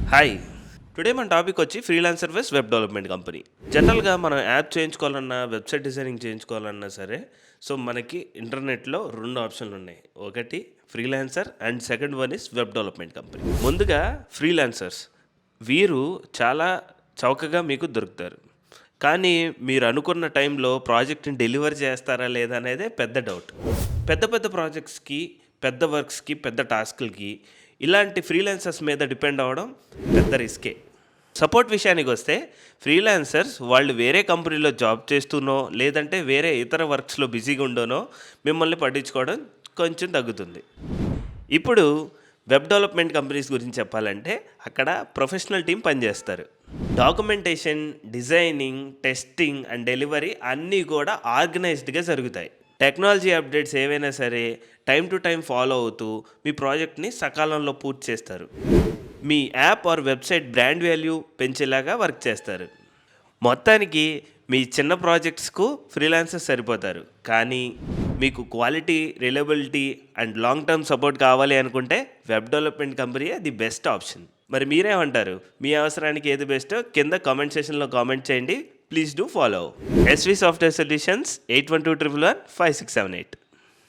Hi. Today మన topic వచ్చి freelancer వెస్ web development company. జనరల్‌గా మనం యాప్ చేయించుకోవాలన్నా, వెబ్‌సైట్ డిజైనింగ్ చేయించుకోవాలన్నా సరే, సో మనకి ఇంటర్నెట్‌లో 2 ఆప్షన్‌లున్నాయి. ఒకటి freelancer and second one is web development company. ముందుగా ఫ్రీలాన్సర్స్. వీరు చాలా చౌకగా మీకు దొరుకుతారు. కానీ మీరు అనుకున్న టైంలో ప్రాజెక్ట్‌ని డెలివర్ చేస్తారా లేదా అనేదే పెద్ద డౌట్. పెద్ద పెద్ద ప్రాజెక్ట్స్‌కి, పెద్ద వర్క్స్‌కి, పెద్ద టాస్క్‌లకి ఇలాంటి ఫ్రీలాన్సర్స్ మీద డిపెండ్ అవ్వడం పెద్ద రిస్కే. సపోర్ట్ విషయానికొస్తే ఫ్రీలాన్సర్స్ వాళ్ళు వేరే కంపెనీలో జాబ్ చేస్తూనో, లేదంటే వేరే ఇతర వర్క్స్‌లో బిజీగా ఉండోనో మిమ్మల్ని పట్టించుకోవడం కొంచెం తగ్గుతుంది. ఇప్పుడు వెబ్ డెవలప్మెంట్ కంపెనీస్ గురించి చెప్పాలంటే అక్కడ ప్రొఫెషనల్ టీమ్ పనిచేస్తారు. Documentation, designing, testing and delivery అన్నీ కూడా ఆర్గనైజ్డ్‌గా జరుగుతాయి. టెక్నాలజీ అప్డేట్స్ ఏవైనా సరే టైం టు టైం ఫాలో అవుతూ మీ ప్రాజెక్ట్‌ని సకాలంలో పూర్తి చేస్తారు. మీ app or website brand value పెంచేలాగా వర్క్ చేస్తారు. మొత్తానికి మీ చిన్న ప్రాజెక్ట్స్‌కు ఫ్రీలాన్సర్స్ సరిపోతారు. కానీ మీకు quality, reliability and long term support కావాలి అనుకుంటే వెబ్ డెవలప్మెంట్ కంపెనీయే ది బెస్ట్ ఆప్షన్. మరి మీరేమంటారు? మీ అవసరానికి ఏది బెస్టో కింద కామెంట్ సెక్షన్‌లో కామెంట్ చేయండి. Please do follow. SV software solutions 8121115678.